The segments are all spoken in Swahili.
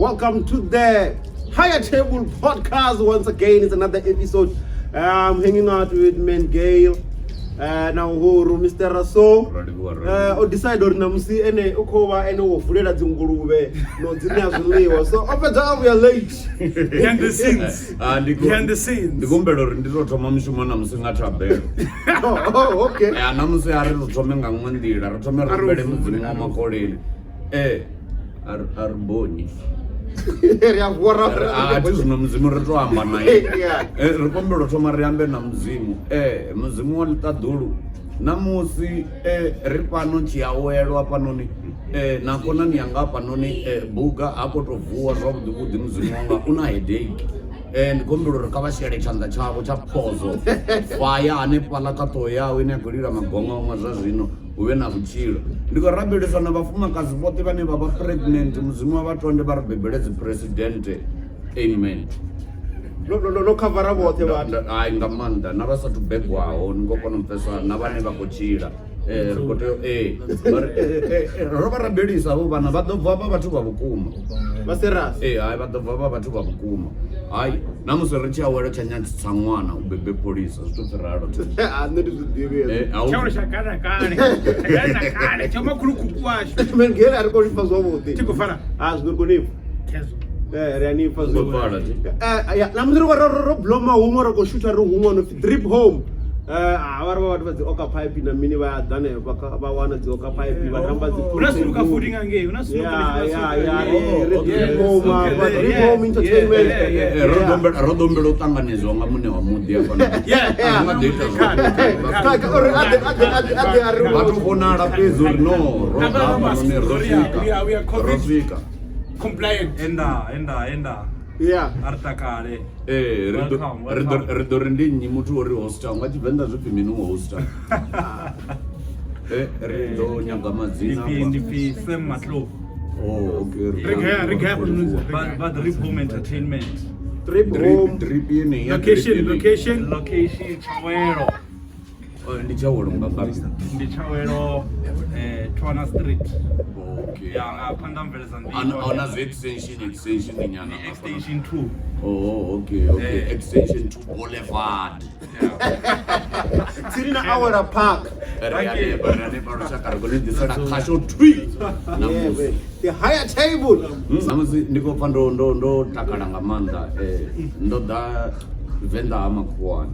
welcome to the Higher Table Podcast. Once again, it's another episode. I'm hanging out with Man Gale. Now Mr. Raso. Decide on namsi ene ukowa ene wofulela dzingulube no dzinazuliwa. So over time we are late. Behind the scenes. Behind the scenes. Ndikumbelo ndizotoma mushumo namusi ngatabela. Oh, okay. Namusi ari rutome nga mwandira, rutome rubele mudzimu wa makoleli. Arboni. Ati zvino muzimu ritoamba naye. Rikombelo toma riambe na muzimu. Muzimu walitadhulu. Namusi ripano chiawelwa panoni. Nakona niyanga panoni buga apo tovuwa zvakudhikudhi muzimu wanga una headache. Ndikombelo rikavashiyale chanda chavo chaphozo. Faya ane palakato yawe negulira magonga omwe zvazvino. Uve na kuchilo. Ndiko rabelesa na vafumakazi vote vane vava pregnant muzimu wavatonde vari bhebeledzi president. Amen. No cover vote vanhu. Ai ngamanda navasatu begwaho ndingokona mupesa navane vakochila. Rova rabelisa vo vana vadobva va vathu va vukuma. Vaserasi. Ai vadobva va vathu va vukuma. Ai namusi ri chiawela cha nyadzisa n'wana ubebe polisa zvitopfiralo. Andiri zvidivi. Chauro shakana kane. Chama kulukuku washo. Man Gale ari konifa zvavoti. Tikufana. Zviri kunifa. Kezo. Rianifa zvavoti. Namusi ro bloma humwe ro kushuta ro humwe no drip home. Vari vavati vadzoka pipe na mini vadhane vawana dzoka pipe varamba unasuka futi ngange unasuka home entertainment rodombelo tanganezwa nga mune wa mudi vatuvonala pezo rino rosvika compliant enda artakale rido rindinyi mutu uri hosta ngachibvenda zvipi mini hosta rido nyaga madzina ndipi Sam Matlo. Oh, okay. Riga but Drip Home Entertainment. Drip Home. Drip yini Location Chawero. Ndichawero ngakapi? Ndichawero Twana Street. Okay. Yeah, Pandamveleza ndi. Ona extension nyana. Extension 2. Oh, okay. Extension 2 Boulevard. Sirina Awara Park. The Higher Table. Namusi ndikopa ndo takala ngamanda ndo da venda amakuwani.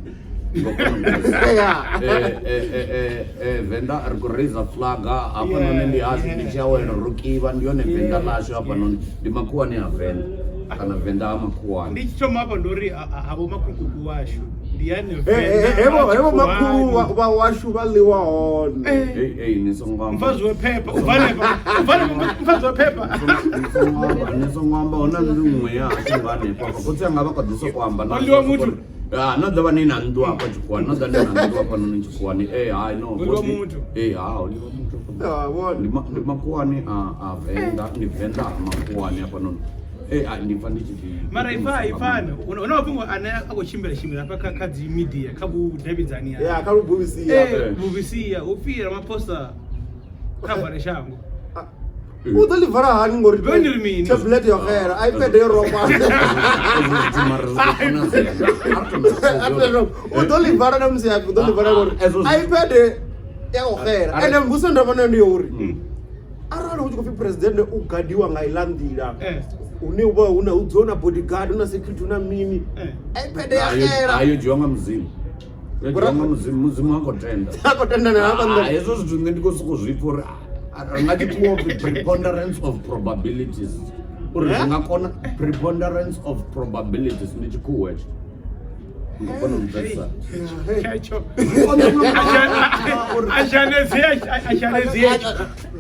Venda arikuraisa flaga apa none ndihazi ndichawena rukiva ndiyone venda lasho apa none ndimakuwani avenda kana venda amakuwani ndichitoma apa ndori avo makukuku washo ndiyane hevo makuru washu valiwa hone mfazi wephepha mfazi wephepha nisongwamba ona ndimweya achinganepa kuti angava kadisa kuhamba waliwa mutu nodava nina ndu apa chikwani nodava nina ndu apa none chikwani hai no waliwa mutu waliwa mutu ndimakuwani avenda ndivenda makuwani apa none ndifa ndichiti mara ifana unawapunga ana akochimbira paka kadzi media kabudavidzania kalubuvisiya upira maposta kavhare shango udolivhara hani ngori tablet yokhera ipad yorokwa udolivhara namusiyapi udolivhara ngori ipad yakokhera ende mbuso ndavana ndiyouri arali uchikofi president ugadiwa ngailandira uneuva una udzona bodyguard una security una mini ipad yakhera ayo jiwanga muzimu muzimu akotenda hezvo zvithu nge ndikosukuzvipo ringatipuwa preponderance of probabilities uri zvingakona preponderance of probabilities ndichikuwecho ngakona mupesa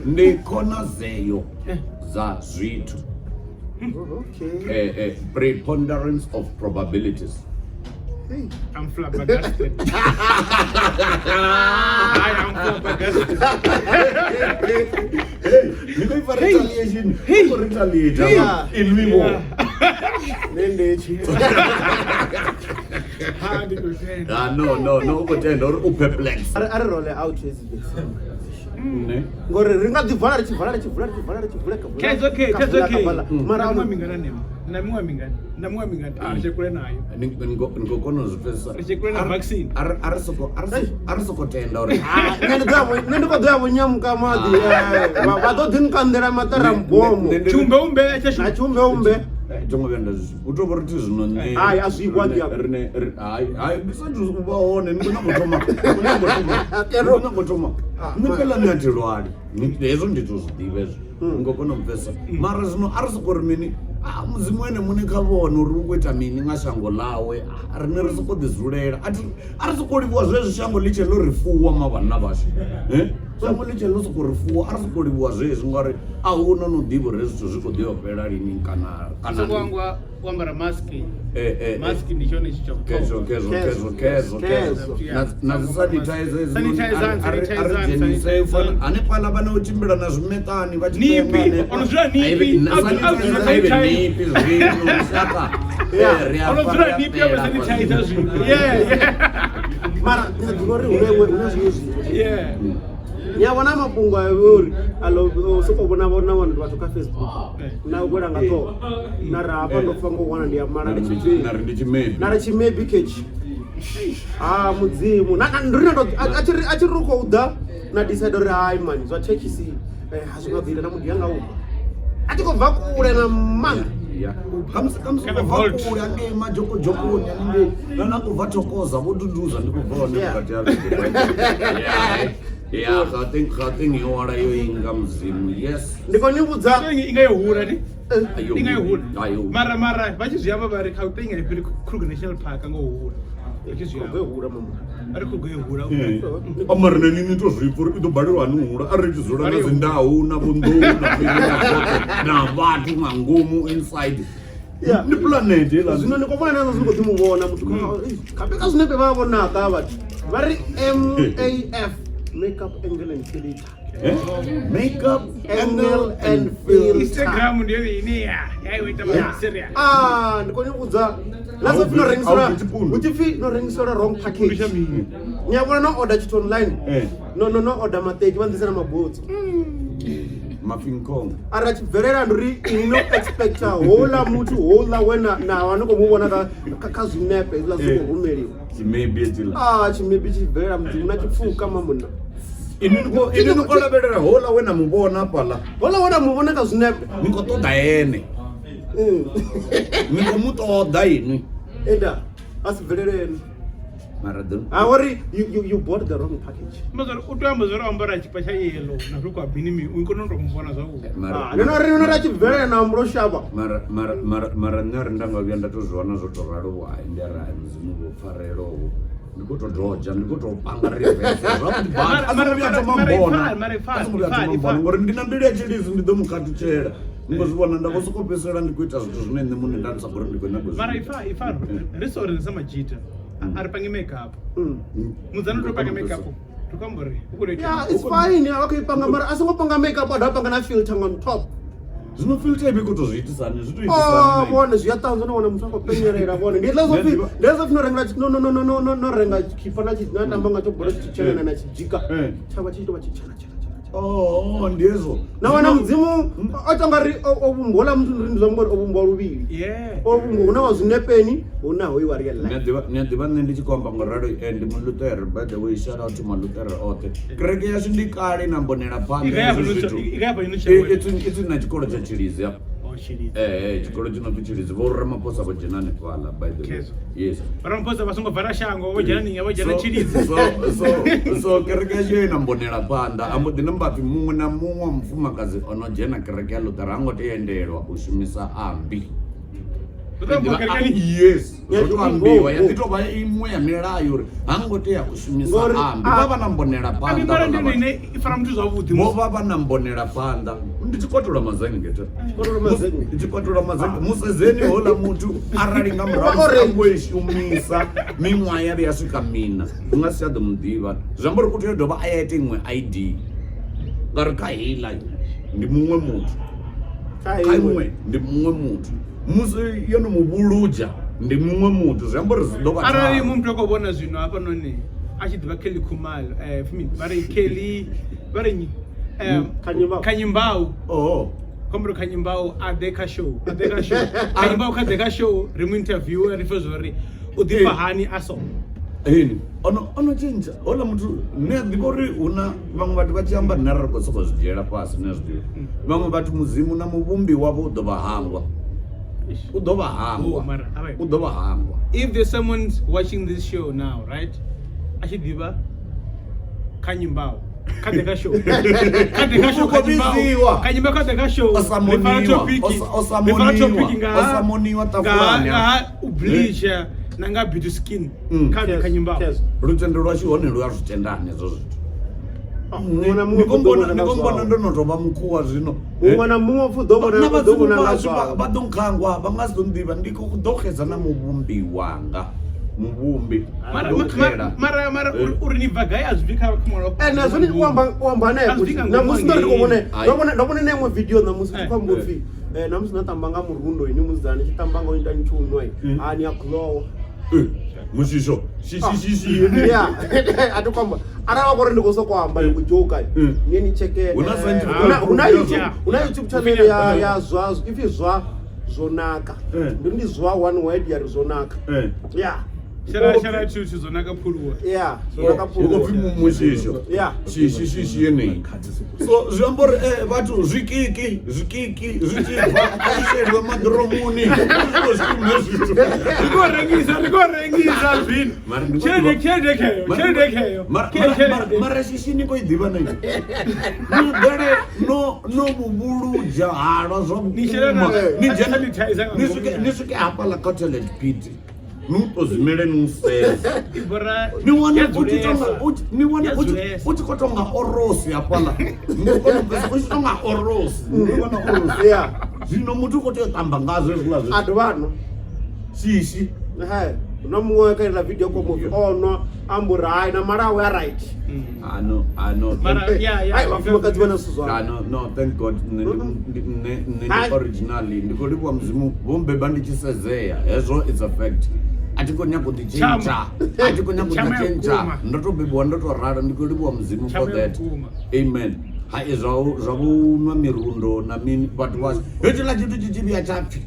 ndikona zeyo za zvithu preponderance of probabilities. I'm flabbergasted. I am flabbergasted. Niko ifa retaliation. Niko retaliate. Ilmi mo. Nendechi. No. Ukutenda uri uperplex. Are roll out his ngori ri nga ḓi vala ri tshi vala mara amwe mingana nema na miṅwe mingana na miṅwe mingana a ri kule nayo ngo kona u zwi pfesesa ri kule na vaccine ari soko tenda uri nṋe ndi khou ḓo ya vho nyamuka maḓi vha ḓo ḓi nkandela maṱara mbomo tsumbeumbe na tsumbeumbe jongo vhenda u to vha ri zwino nne hayi a zwi kwati rine hayi bisatu u vha hone ndi na ngotoma ni pela ni atilwali hezwo ndi to zwiḓivha hezwo ngo kona u pfesa mara zwino ari soko ri mini mudzimu ene muṋe kha vhone uri u khou ita mini nga shango ḽawe rine ri soko ḓi dzulela a ri soko livhuwa zwezwo shango ḽi tshe ḽo ri fuwa mavhanna vhashu shango ḽi tshe ḽo soko ri fuwa a ri soko livhuwa zwezwi ngauri a hu no no ḓivha uri zwithu zwi khou ḓi yo fhela lini kana wangwa u ambara maski ndi tshone tshi kezo na sanitizer hanefhaḽa vhana u tshimbila na zwimeṱani vha mara ḓivha uri huna zwiṅwe zwithu ni a vhona mafhungo a uri alo soko vhona vhathu kha Facebook na u gwela nga ṱhoho na ra hafha ndo pfa ngo wana ndi ya mala na ri tshimebi ketshi mudzimu a tshi ri khou ḓa na decide uri hayi mani zwa thekhisi a zwi nga ḓile na mudi yanga u a tshi khou bva kule nga maanḓa kamsikakule angei majokojokoni aningei nana kubva thokoza voduduza ndikubva hone vukati ya gauteng yo wala yo inga muzimu yes ndiko ni vhudza inga yo hura ni inga yo hura mara vha tshi zwi amba vha ri Gauteng ai phiri Kruger National Park ngo hura tshi zwi amba hura mama ari Kruger yo hura amara nini to zwi pfuri ido balelwa ni hura ari tshi dzula na zindahu na vunḓu na vhathu nga ngomu inside ni planet ela zwino ni kho vhona nazwo zwi khou ḓi muvhona muthu kapeka zwine vha vhonaka vhathu vha ri MAF makeup angle and filter makeup angle and filter Instagram ndio ini ya iwita masiria ndiko ni vhudza lazo fino rengisora uchifi no rengisora wrong package nyabona no order chit online no order mateki vandisana mabotsi mafinkong ara chibverera nduri ino expecta hola muthu hola wena na vanoko muvona ka zvinepe lazo kurumeliwa chimebi chibverera muthu una chifuka mamuna ini nikolavhelela hola wena muvona pala hola wena muvona ka zwinepe niko toda ene niko mutoda ini enda asibverereni Maradona. Worry you bought the wrong package. Mazar utamba zara ambara chipa cha yellow na ruko abinimi unkono ndo mvona zao. Neno rachi vere na mbro shaba. Mara nyari ndanga vyanda tozwana zoto ralo wa ndera mzimu farero. Ndikuto doja ndikuto panga reverse. Ngori ndinambira chilizi ndido mukatuchera. Ngozibona ndakosokopesera ndikuita zvithu zvine nṋe mune ndandisagora ndikwenda kuzvi. Mara ifa resort samajita. Aripange makeup. Muzano topanga makeup. Tukambori. Yeah, it's fine. Okay, panga mara asingopanga makeup adapanga na filter on top. Zvino filter ibikuto zviitisana zvitoitisana. Bona zviyatanzwa nona muthu akopenyerera bona. Ndezvo zvinorenga no renga chifana chinatamba ngacho bora chichena na chijika. Chava chitova chichena. Oh, ndezvo. Nawana mudzimu atangari obumbola muthu ndinzwa ngori obumbola luvili. Obumbo una wazvinepeni una hoyi wari yalla. Nyadiva nne ndichikomba ngoralo and Luther, by the way, shout out to my Luther author. Kereke yashu ndikale na mbonera panda. It's na chikolo cha Chilizi ya. Chikolo chinopi Chilizi. Vora maposa vajenane pala, by the way. Yes. Vora maposa vasungo vara shango vajenani vajana Chilizi. So kereke yashu ina mbonera panda. Ambo dinambapi mungu na mungu mfumakazi onojena kereke ya Luther. Ango tiendelwa ushumisa ambi. Yes. Zotoambiwa yanditova imwe ya milayo hangoteya kushumisa ambi vava na mbonera panda movava na mbonera panda ndichikotola mazangi ngeta ndichikotola mazangi musezeni hola muthu arali nga muraangoishumisa mimwaha yari yasvika mina ungasiyado mudiva zvambori kuti yodova ayaite imwe id ngari kahila ndi mumwe muthu kaimwe ndi mumwe muthu musi yono muvhuluja ndi mumwe muthu zviambori zvidova arali mumuthu akobona zvino apa noni achidva Kelly Khumalo vari Kelly vari Kanyimbau Komro Kanyimbau Adeka show Kanyimbau Kadeka show remu interview rifozori udipa hani aso ono chinja ola mtu ne dibori una vamwe vatu vachiamba nhararo kosoko zvidyera pasi nezvidio vamwe vatu muzimu na muvumbi wavo udova hangwa. If there's someone watching this show now, right, achidhiva Kanyimbau Kadeka show Kanyimbau Kadeka show osamoniwa tafulani ublisha nanga beauty skin kade Kanyimbau rutendo rwachihone rwazvitendane izvo zvito ndikombona ndonotova mukuwa zvino vadonkangwa vangazondiva ndiko kudokheza na muvumbi wanga muvumbi mara uri ni bvagai azvika kumwana nazvo ni kuamba naye namusi ndikuone ndabona nemwe video namusi kwambofi namusi natambanga murundo ini muzana chitambanga oita nchunwa ani yaklowa mushisho yeah atokwamba arawa kore ndikoso kwamba kujoka nini cheke una YouTube channel ya zwa if zwa zonaka ndi zwa one word ya zonaka yeah shara chuchu zonaka pulwa yeah zonaka pulwa uko mushisho yeah shishi yene so zvambori vatu zvikiki aishedwa madromuni ndikorengisa zvino chedekeyo mara shishi niko idhiva nayo nudare no bubuluja halwa zvobuma nisvike hapa la cutlet pit nutozimele nuseza niwane uchikotonga orosi apala uchitonga orosi zvino muti ukototamba ngazvo ezvula adu vano shishi unomumwe wakaenda video komovi ono amburi hai namarawe ya right vafumukadzi vanasuzwa no thank god originally ndikolipwa mzimu vombeba ndichisezeya hezvo it's a fact atikonya kudichenja ndotobebwa ndotorara ndikolipwa mzimu for that amen hai zvavunwa mirundo namini vatu vacho hetola chitu chichivya chapfi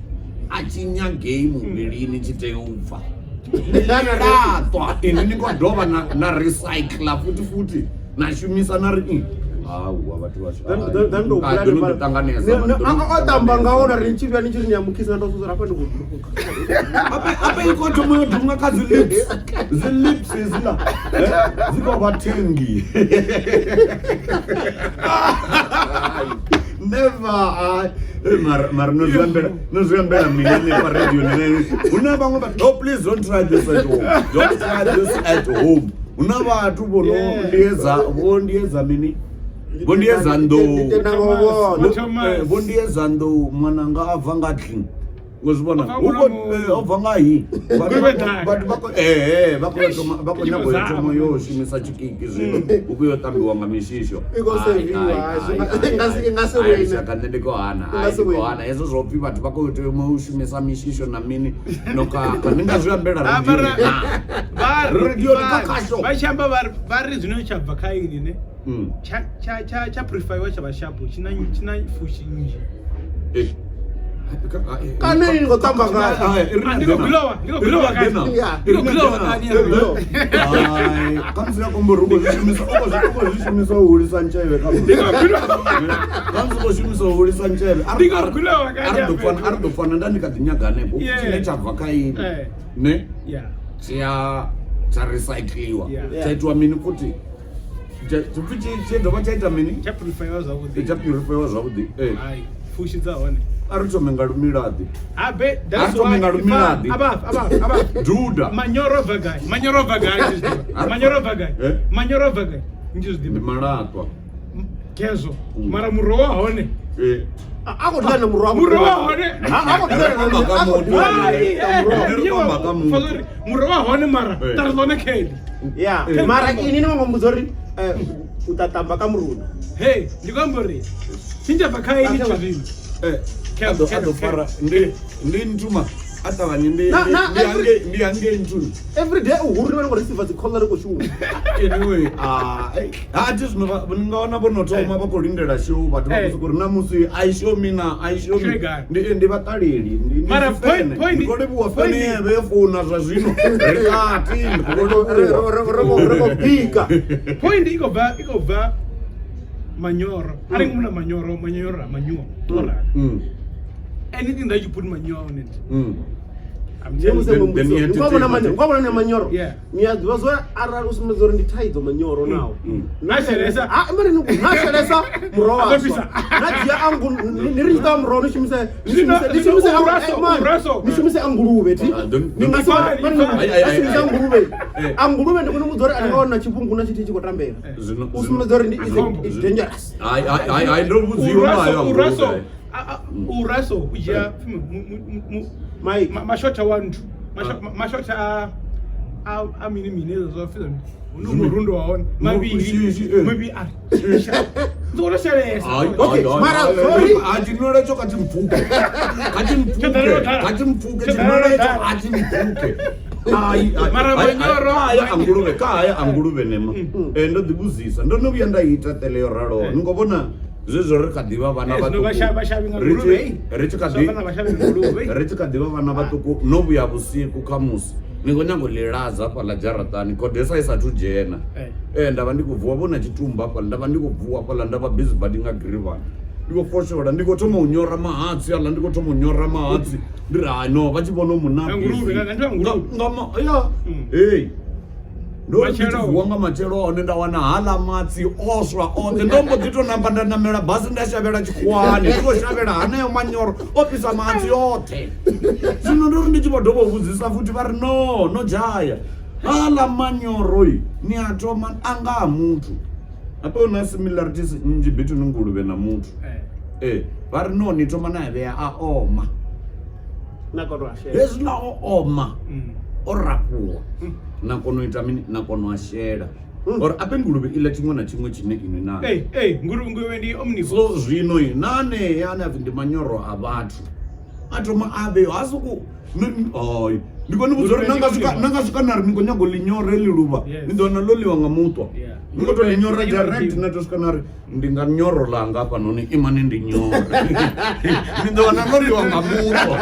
achinyagei muviri chiteupfa ratwa ini ningodhova na recycla futi nashumisa nari otamba ngaona rinchivya nichirinyamukisa ndosuzira kwende kuduluka apa ikotomoyodhunga kazilips zila zikovatengi never mara nozviambera minene paradio nenene una vamwe please don't try this at home una vatu vondiedza mini vondiedza ndou mwananga abva ngatling ngozvibona obva ngahi vakonyagoitomo yoshumisa chikiki zvino ukuyotambiwa nga mishisho akanendikohana ezvo zvopi vatu vakoitomo ushumisa mishisho namini nokandingazviambera vachamba vari zvino chabva kaini ne chaprefaiwa chavashapo china fushi nyinji kana ini ngotamba ngayo ndikogulowa kanzi yakomboruko zvishumisa uhurisa ncheve kanzikoshumisa uhurisa ncheve aridofana ndandikadhinyaganepo chine chabva kaini ne charecycliwa chaitwa mini kuti chedhova chaita mini chapurifaiwa zvavudi fushi dzahone aritomenga lumiradi Juda manyoro vagai njizdiba maratwa kezo mara murowa hone akodana murowa hone murowa hone mara tarzone keli mara ini nimangomuzori utatamba kamuruna hey ndikombori chinja vakai ni chizini adofara ndinituma atavanye ndi yange ntuni every day uhuru vana receive dzikhola riko shumu anyway ati zvino ningaona vonotoma vakolindela show vatu vakusukuri namusi aishow mina aishow ndi vataleli ndikoleviwa fene vefona zva zvino rikati rekopika point ikobva manyoro ari muna manyoro anything that you put manure on it ngwabona nemanyoro niyadzivazoya arari usimedzori nditaidzo manyoro nawo nashelesa murowa nadziya angu niriita murowa nishimise anguruve ti anguruve ndikunomudzori andikaona chipunguna chiti chikotambera usimedzori is dangerous uraso uja mashota wantu mashota mini zofisa unomurundo waona maybe ndoreshelesa achinorecho katimpuke kaya anguruve nema ndodibuzisa ndonovuya ndaita teleyo raro ningovona zvizvo rikadiva vana richikadiva vana vatuku novuya vusiku kamusi ningonyangolilaza pala jaratani kodhesa isati ujena ndava ndikubvuwa vona chitumba pala ndava ndikubvuwa pala ndava busy badinga grivana ndikofoshora ndikotoma unyora mahatsi ala ndikotoma unyora mahatsi ndiri no vachivona munabisi ndoivuwanga machero aone ndawana hala matsi oswa onde ndombodzitonamba ndanamela bhasi ndashavela chikwani ndikoshavela hanayo manyoro opisa matsi othe zvino ndori ndichivodhovovudzisa futi vari nojaya hala manyoroi ni atoma anga amuntu apona similarities nji between nguluve na muntu vari nitoma nayeveya aoma ezvina ooma orapuwa nakonoita mini nakonoashera or ape nguluve ila chimwe na chimwe chine ine na nguruve ndi omnivore so zvino nane yana ndi manyoro avatu atoma ave hasuku ndikoni kuzori nanga svika nari ningonyagolinyora liluva ndona loliwa ngamutwa ngotolinyora direct natosvika nari ndinganyoro langa apa noni imane ndinyora ndona loliwa ngamutwa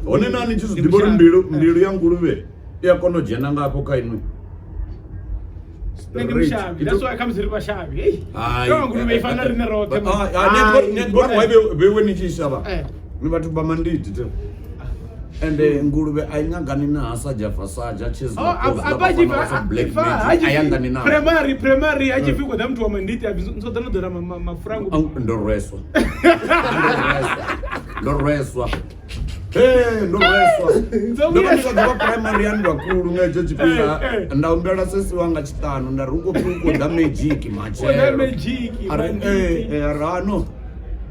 one nani chizidibori mbilu ya nguluve yakonojena ngapo kainwi That's why I come to the Bashavi. Hey, don't go to find in the road. And nguluve ainyanganina hasaja fasaja cheese primary achifika da mtu wa manditi nzodana mafrango ndoreswa ndoreswa ndoreswa primary yandu akulu ngeje chipira ndaumbela sesi wanga chitano ndaruko da magic machero arano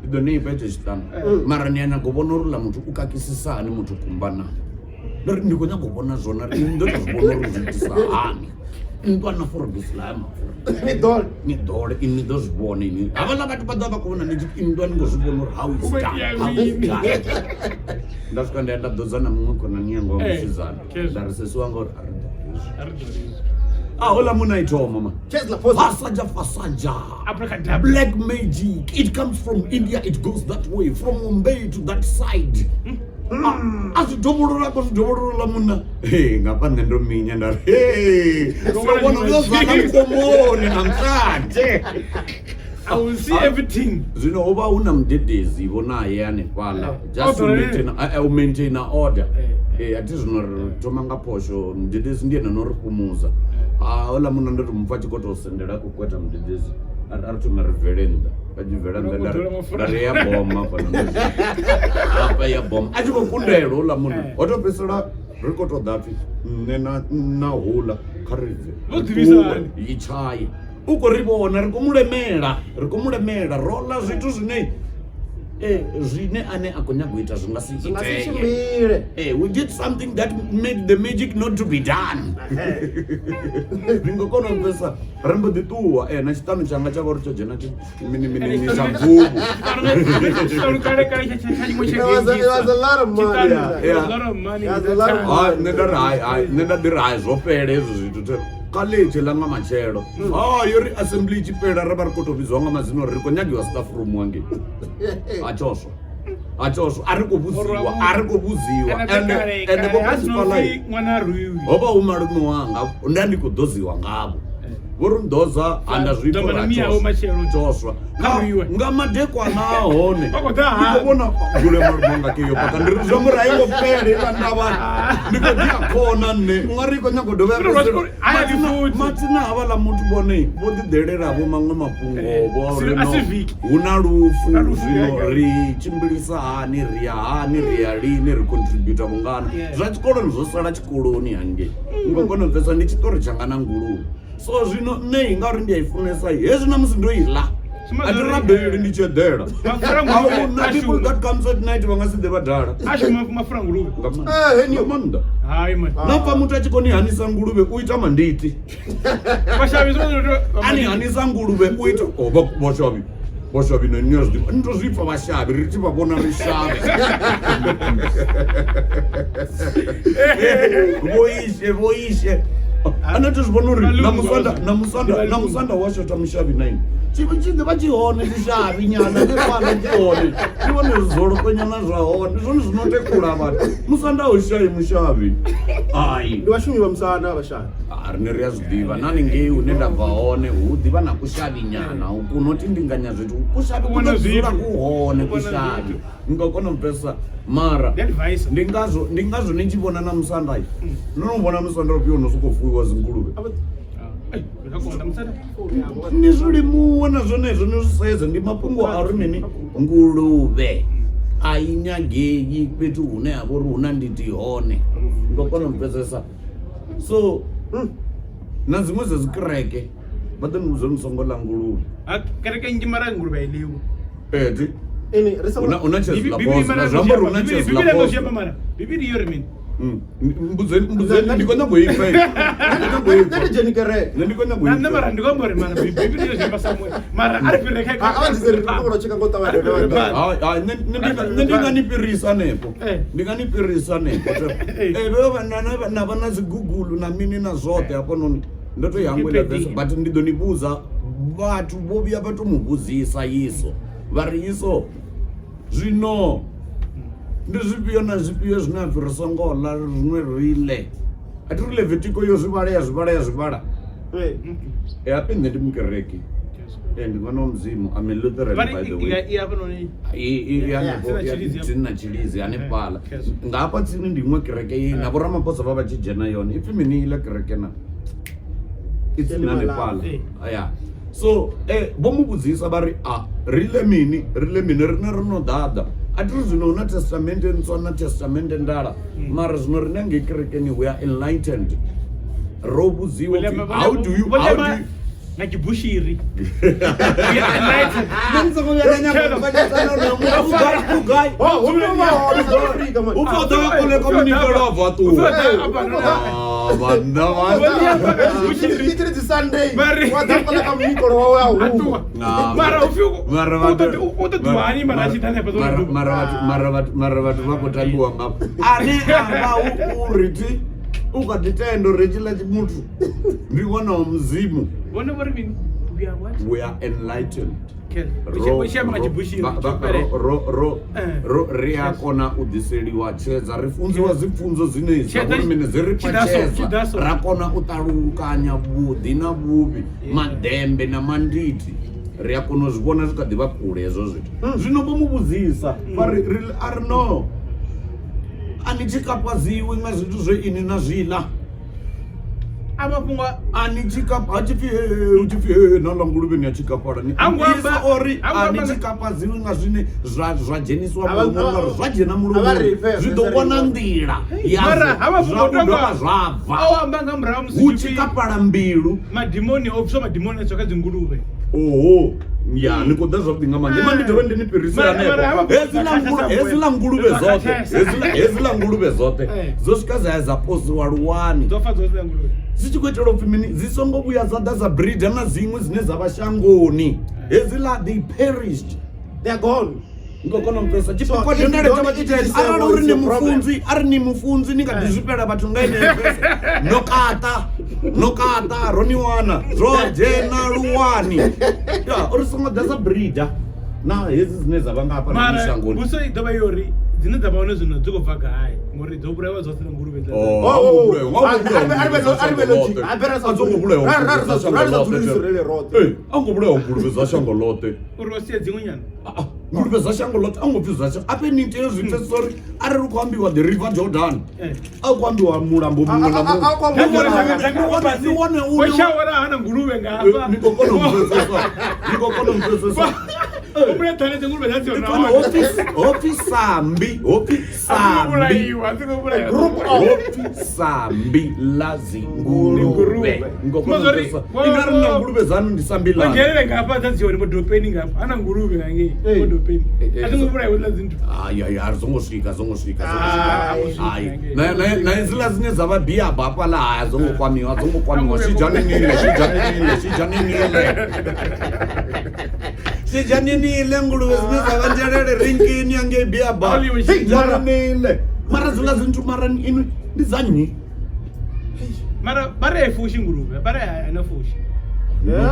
idoni pete chitano mara nyana govonora muntu ukakisisana muntu kumbana ndikonya govona zona ndotozvona ruzvitisa hani ndwana for bislama ni dole ini dozvona ini avana vati padava kuona nechiti ndwani ngozvibona how is that ndasvika ndaenda dozana mumwe kona nyango musizana ndarisesi wanga uri hola munaitoma mama fasaja black magic it comes from India, it goes that way from Mumbai to that side azvidhovorora kuzvidhovorora muna ngapa ndendominya ndari sovonovozana mukomoni namsate I will see everything. Zvino ova una mudhedhezi vonaye ane pala just to maintain order ati zvino tomanga posho mudhedhezi ndiye nanoriphumuza ola munhu ndoti mufa chikotosendera kukweta mudhedhezi aritoma reverenda achiverenda ndari yabhoma apa yabhoma achikokundero ola munhu watopesera rikotodhapi nenahula karive yichaye uko rivona rikomulemera rola zvitu zvine zvine ane akonya kuita zvingasiiteke. Zvingasichimbire. We did something that made the magic not to be done. Ringokona mpesa rambo dituwa na chitano changa chavo richo jena mini shambubu. It was a lot of money. It was a lot of money. Nenda dirai zvopere izvo zvitu college langa machero. Yori assembly chipera rabar kotovizwa nga mazino riko nyagiwa staff room wange. Achosho ari kubuziwa and bopasipai mwana ruyu oba umarume wanga ndandi kudoziwa ngabo vorundoza andazvitoachoswa ngamadheko anaahone ikobona gule marubonga keyo paka ndirizvomuraingo pere vandava ndikodiakona ne ungariko nyagodovematina havala mutu bonei vodidhereravo mamwe mapungo huna lufu zvino richimbilisa hani rialini ricontributa mungana zvachikoloni zvosara chikoloni hange ngokonobvesa ndichitori changana nguluu so zvino nei ngauri ndiyaifunesa hezvi namusi ndoila atirabheri ndichedhera people that comes at night vangasidhe vadhara ngamanda napa mutu achikonihanisa nguluve uita manditi anihanisa nguluve uita vashavi nendozvipa vashavi richivavona rishavi voishe anatozvona uri namusanda washota mushavi 9 chichinge vachihone tishavi nyana ngefana tihone tivone zvizoro kwenyana zvahone zvoni zvinotekura vati musanda ushai mushavi ai ndiwashumiva musanda vashavi rine riazvidiva naningei unendabva hone hudiva nakushavi nyana kunoti ndinganya zvetu kushavi kunozvira kuhone kushavi ngakona mpesa mara ndingazvo nichivona namusandai nonovona musanda rupiwo nosukofuiwa zinguluve nizvilimuona zvonezvo nezvisaiza ndimapungo ari nini nguluve ainyagei kwetu hune yavo runa nditi hone ngakona mpesesa so nadzimwe zezikireke vatonuzvemusongola nguluve kereke njimara nguluve ailiwo eti unachezilapozvamborunachezilapozvamara bibiri iyo rimini mbuzeni ndikonya kuifa namara ndikombori mana bibiri iyo zvemba samwe mara ndinganipirisa nepo navana zigugulu namini nazvote apo noni ndotoyangwela vese but ndidonibuza vatu vovia vatomubuzisa iso vari iso zvino ndezvipiyo nazvipiyo zvinabvirisongola zvimwe rwile atiri levhitiko yo zvivala apinde ndimukereki ndingana muzimu ame lutheran by the way chilizi ane pala ngapa tsini ndimwe kereke iyi navo ramaposa va vachijena yona ifimini ile kereke na itsina nepala aya so vomubudzisa vari rile mini rine rinodhadha atiri zvino una testamente ntsona testamente ndala mara zvino rinenge kerekeni we are enlightened robudziwa how do you nakibushiri mara vatu vakotambiwa ngapo ane amba uriti ukatitendo rechila chimutu ndiwana muzimu we are enlightened riakona udhiseliwa chedza rifunziwa zipfunzo zvinezvi zvahurumende zviri pachedza rakona utarukanya budhi nabuvi madhembe namanditi riakona zvikuona zvikadiva kure izvo zvitu zvinobomubudzisa arino anichikapaziwi nga zvitu zveini nazvila amapungwa anichikapa achifi nalanguluve ni achikapara ni angisa ori anichikapaziwi nga zvine zvajeniswa mulungu zvajena mulungu zvidokona ndira yazvakudova zvabva awamba ngamuramu uchikapara mbilu madimoni opso madimoni atsoka dzinguluve oho ya ni koda zwa dinga manje manje ndo ndi nipirisa nepo hezila ngulube zote zosvika za posiwa luwani zvichi kuitira upfi mini zisongo vhuya dzada za breeder na zimwe dzine dzava shangoni hezila they perished, they are gone. ngokona mpesa chipoko dendere chama chitete arara ari ni mufunzi ningadizvipera vatu ngaine pesa nokata roniwana zojena luwani ya uri songo dza breeder na hezi dzine dzava ngapa na mishangoni buso idova yori dzine dzava one zvino dzikobva gai ngori dzoburayiwa dzose ngurube angoburayiwa ngurube zashango lote uri wasiye dzimwe nyana ngurube zashango lote angobvi zashango ape nite zvitesori ari kuambiwa the river Jordan akuambiwa mulambo mumwe na mumwe washawara hana ngurube ngapa nikokona mupesesa hopi sambi la zingurube ngokonopesa inari na ngurube zanu ndisambi la ngerere ngapa tadziwa ni modopeni ngapa ana ngurube ngange modopeni atingobura iwe lazinto aya zongosvika na zila zine dzava bia bapa la haya zongokwamiwa shijaninile nguluve zine dzava njerere rinkini yange bia bapa shijaninile mara zila zintu mara inu ndizanyi mara bara efushi ngurube bara ana fushi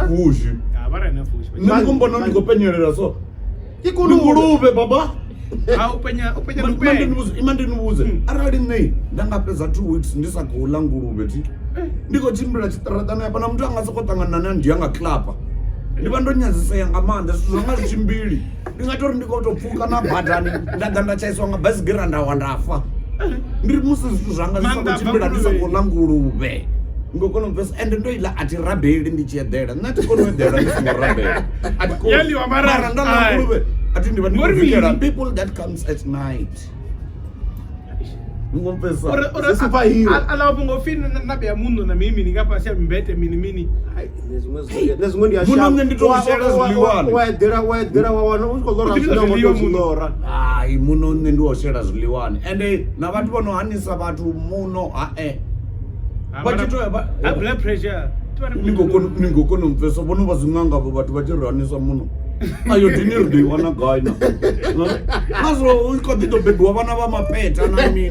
fushi bara ana fushi ndikumbona ndikopenyerera so ngurube baba imandinibuze arali nei ndangapedza 2 weeks ndisagoula ngurube ti ndikochimbira chitaratano yapana mntu angasokotangana nandiyanga klapa ndiva ndonyaziseya ngamanda zvithu zvanga zvichimbiri ndingatori ndikotopfuka nabhadhani ndaga ndachaiswa ngabhasigera ndawa ndafa ndiri musi zvithu zvanga zvisakochimbira ndisagoula ngurube ngokona mpesa ende ndoila ati rabheli ndichiedhera natikonoedhera ndisingorabheli mara ndana ngurube ati ndiva ndikuvikera people that comes at night ngompesa ala bungofini nabe mundu na mimi ningapasha mbete mini nezimwe munonge nditoshera ziliwani waedhera wawana usikolora ai munonge ndioshera ziliwani ende na vatu vanohanisa vatu muno vachitoya blood pressure ningokona mpesa vono vazingangavo vatu vachirwanisa muno ayo dinirdiwana gaina mazo ikotitobhedwa vana vamapeta namini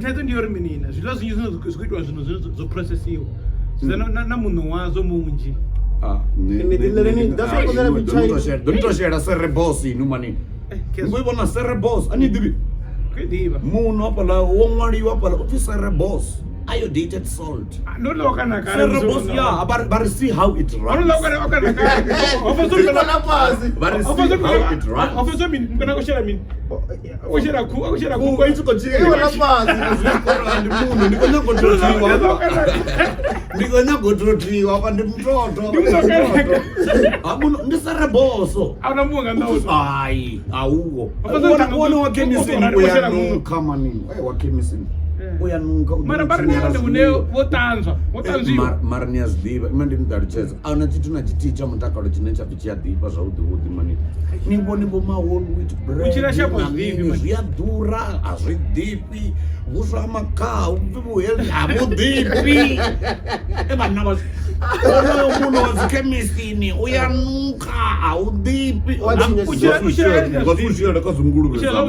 taito ndiyori minina zvilo zvinji zvikuitwa zvinhu zvoprocessiwa na munhu wazo munji ndonitoshera cerebos inu mani ngoivona cerebos anidivi munhu apala womwaliwa apala uti cerebos iodidated salt. Cerebos, yeah, but see how it runs. But see how it runs. Mara niyazidiva imandinidaricheza auna chituna chiticha mutakalo chine chapi chiyadhipa zvaudhiudhi mani nimbonivo mahol wit bread zviyadhura hazvidhipi vusva makau upivuheli hamudhipi evanava munhu wazikemistini uyanuka haudhipi uchira ngasushira kazunguruveza